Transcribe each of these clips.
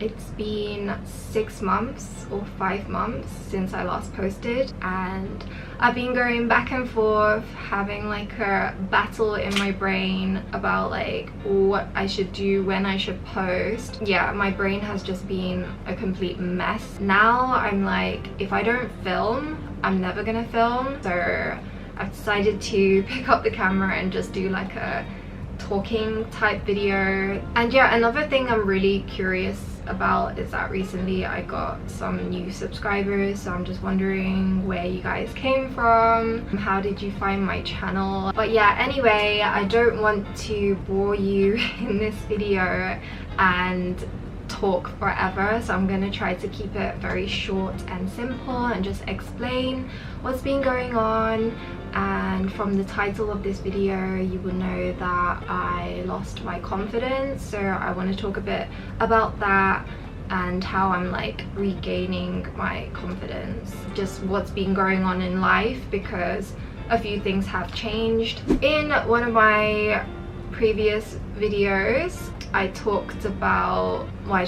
It's been 6 months or 5 months since I last posted, and I've been going back and forth, having like a battle in my brain about like what I should do, when I should post. Yeah, my brain has just been a complete mess. Now I'm like, if I don't film, I'm never gonna film. So I've decided to pick up the camera and just do like a talking type video. And yeah, another thing I'm really curious about is that recently I got some new subscribers, so I'm just wondering where you guys came from, how did you find my channel. But yeah, anyway, I don't want to bore you in this video and talk forever, so I'm gonna try to keep it very short and simple and just explain what's been going on. And from the title of this video you will know that I lost my confidence, so I want to talk a bit about that and how I'm like regaining my confidence, just what's been going on in life, because a few things have changed. In one of my previous videos I talked about my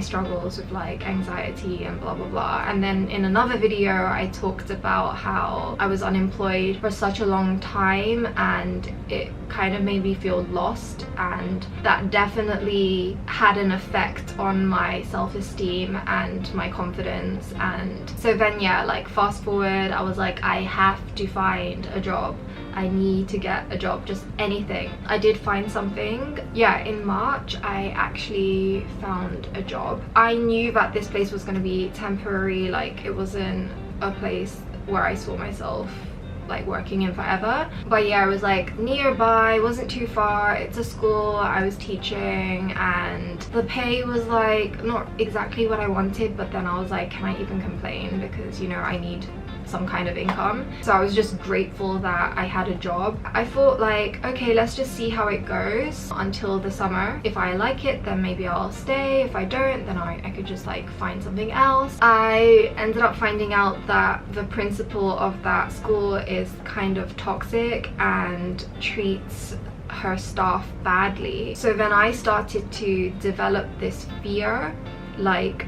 struggles with like anxiety and blah blah blah, and then in another video I talked about how I was unemployed for such a long time and it kind of made me feel lost, and that definitely had an effect on my self-esteem and my confidence. And so then yeah, like fast forward, I was like, I have to find a job, I need to get a job, just anything. I did find something. Yeah, in March I actually found a job. I knew that this place was going to be temporary, like it wasn't a place where I saw myself like working in forever. But yeah, it was like nearby, wasn't too far, it's a school I was teaching, and the pay was like not exactly what I wanted, but then I was like, can I even complain, because you know I need some kind of income. So I was just grateful that I had a job. I thought like, okay, let's just see how it goes until the summer. If I like it, then maybe I'll stay. If I don't, then I could just like find something else. I ended up finding out that the principal of that school is kind of toxic and treats her staff badly. So then I started to develop this fear, like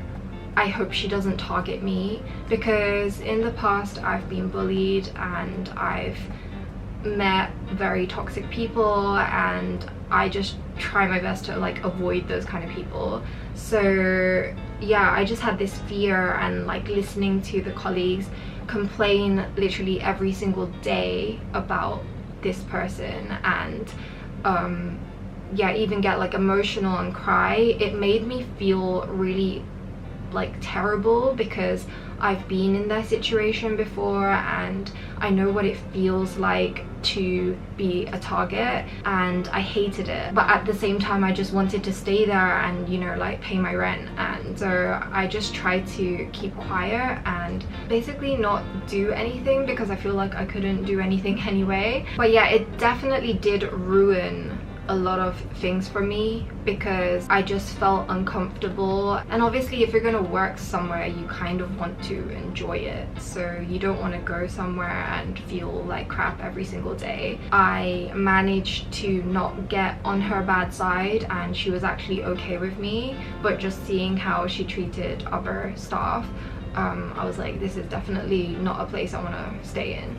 I hope she doesn't target me, because in the past I've been bullied and I've met very toxic people, and I just try my best to like avoid those kind of people. So yeah, I just had this fear, and like listening to the colleagues complain literally every single day about this person, and yeah, even get like emotional and cry. It made me feel really like terrible, because I've been in their situation before and I know what it feels like to be a target, and I hated it. But at the same time I just wanted to stay there and, you know, like pay my rent, and so I just tried to keep quiet and basically not do anything, because I feel like I couldn't do anything anyway. But yeah, it definitely did ruin a lot of things for me, because I just felt uncomfortable. And obviously if you're gonna work somewhere, you kind of want to enjoy it, so you don't want to go somewhere and feel like crap every single day. I managed to not get on her bad side, and she was actually okay with me, but just seeing how she treated other staff, I was like, this is definitely not a place I want to stay in.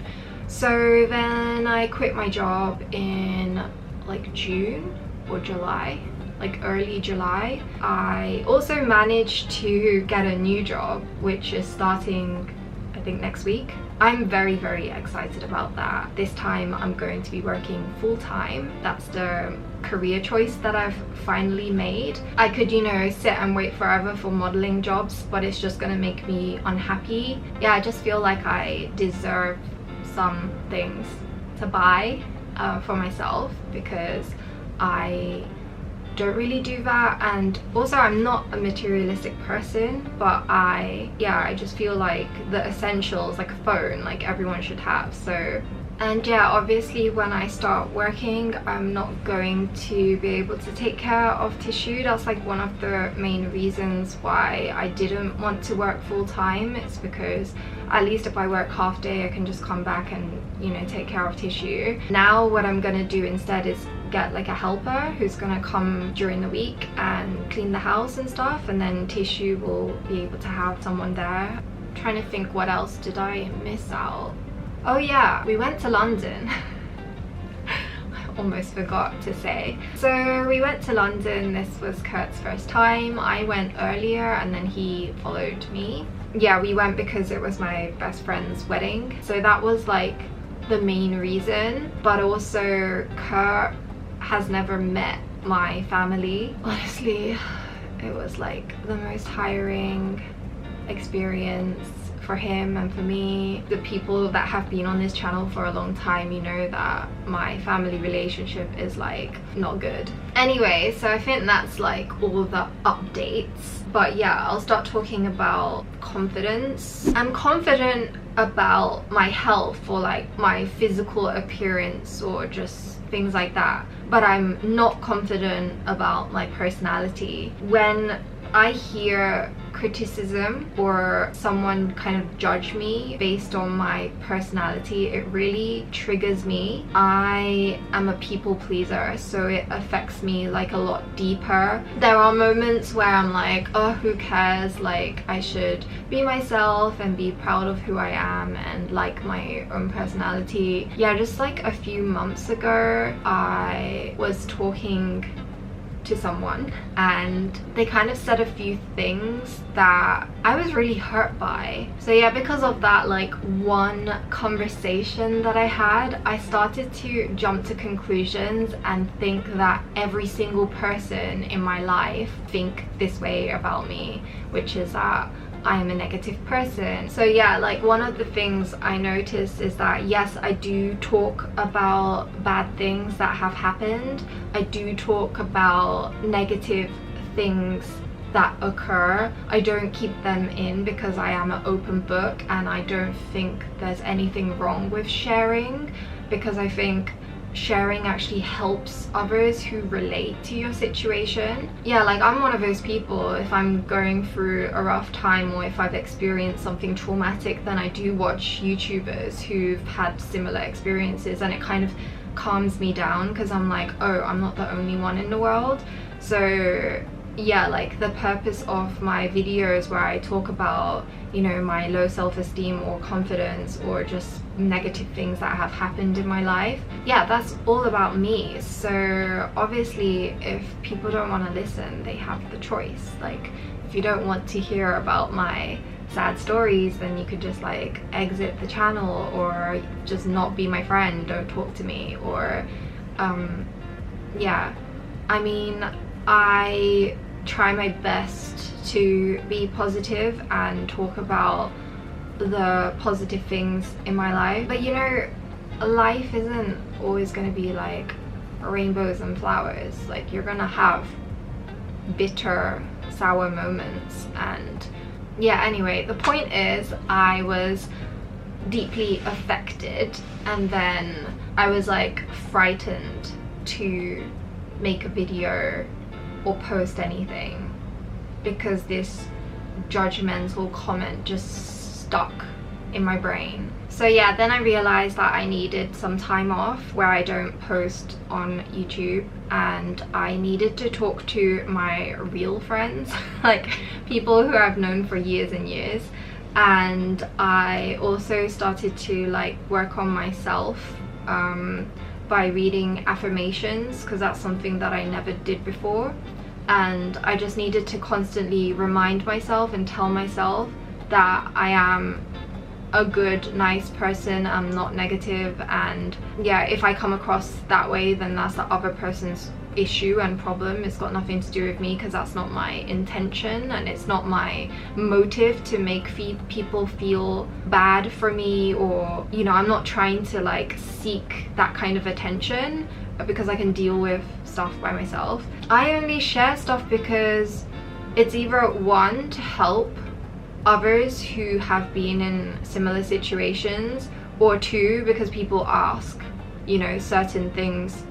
So then I quit my job in like June or July, like early July. I also managed to get a new job, which is starting I think next week. I'm very excited about that. This time I'm going to be working full-time. That's the career choice that I've finally made. I could, you know, sit and wait forever for modeling jobs, but it's just gonna make me unhappy. Yeah, I just feel like I deserve some things to buy for myself, because I don't really do that. And also I'm not a materialistic person, but I just feel like the essentials, like a phone, like everyone should have. So And yeah, obviously when I start working, I'm not going to be able to take care of tissue. That's like one of the main reasons why I didn't want to work full-time. It's because at least if I work half day, I can just come back and, you know, take care of tissue. Now what I'm gonna do instead is get like a helper who's gonna come during the week and clean the house and stuff, and then tissue will be able to have someone there. I'm trying to think, what else did I miss out? Oh yeah, we went to London. I almost forgot to say. So we went to London. This was Kurt's first time. I went earlier and then he followed me. Yeah, we went because it was my best friend's wedding. So that was like the main reason. But also Kurt has never met my family. Honestly, it was like the most tiring experience for him and for me. The people that have been on this channel for a long time, you know that my family relationship is like not good. Anyway, so I think that's like all the updates. But yeah, I'll start talking about confidence. I'm confident about my health or like my physical appearance or just things like that, but I'm not confident about my personality. When I hear criticism or someone kind of judge me based on my personality, it really triggers me. I am a people pleaser, so it affects me like a lot deeper. There are moments where I'm like, oh, who cares, like I should be myself and be proud of who I am and like my own personality. Yeah, just like a few months ago I was talking to someone and they kind of said a few things that I was really hurt by. So yeah, because of that like one conversation that I had, I started to jump to conclusions and think that every single person in my life think this way about me, which is that I am a negative person. So yeah, like one of the things I noticed is that yes, I do talk about bad things that have happened. I do talk about negative things that occur. I don't keep them in because I am an open book, and I don't think there's anything wrong with sharing, because I think sharing actually helps others who relate to your situation. Yeah, like I'm one of those people, if I'm going through a rough time or if I've experienced something traumatic, then I do watch YouTubers who've had similar experiences, and it kind of calms me down because I'm like, oh, I'm not the only one in the world. So yeah, like the purpose of my videos where I talk about, you know, my low self-esteem or confidence or just negative things that have happened in my life, yeah, that's all about me. So obviously if people don't want to listen, they have the choice. Like if you don't want to hear about my sad stories, then you could just like exit the channel or just not be my friend, don't talk to me, or yeah, I mean, I try my best to be positive and talk about the positive things in my life, but you know, life isn't always going to be like rainbows and flowers. Like you're gonna have bitter, sour moments. And yeah, anyway, the point is I was deeply affected, and then I was like frightened to make a video or post anything because this judgmental comment just stuck in my brain. So yeah, then I realized that I needed some time off where I don't post on YouTube, and I needed to talk to my real friends, like people who I've known for years and years. And I also started to like work on myself by reading affirmations, because that's something that I never did before. And I just needed to constantly remind myself and tell myself that I am a good, nice person, I'm not negative. And yeah, if I come across that way, then that's the other person's issue and problem. It's got nothing to do with me, because that's not my intention and it's not my motive to make people feel bad for me, or you know, I'm not trying to like seek that kind of attention, because I can deal with stuff by myself. I only share stuff because it's either one, to help others who have been in similar situations, or two, because people ask, you know, certain things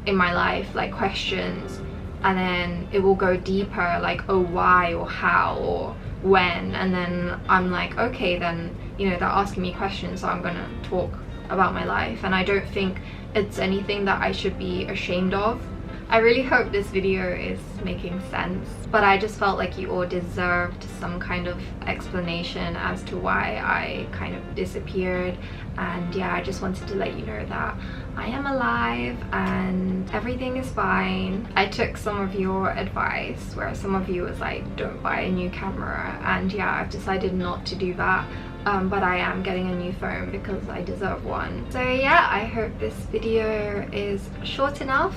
in my life, like questions, and then it will go deeper, like, oh, why, or how, or when, and then I'm like, okay, then, you know, they're asking me questions, so I'm gonna talk about my life. And I don't think it's anything that I should be ashamed of. I really hope this video is making sense, but I just felt like you all deserved some kind of explanation as to why I kind of disappeared. And yeah, I just wanted to let you know that I am alive and everything is fine. I took some of your advice where some of you was like, don't buy a new camera, and yeah, I've decided not to do that. But I am getting a new phone because I deserve one. So yeah, I hope this video is short enough,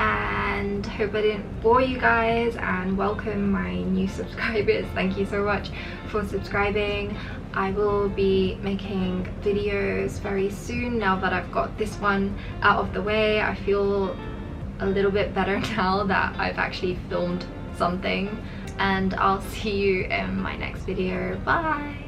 and hope I didn't bore you guys, and welcome my new subscribers. Thank you so much for subscribing. I will be making videos very soon now that I've got this one out of the way. I feel a little bit better now that I've actually filmed something, and I'll see you in my next video. Bye!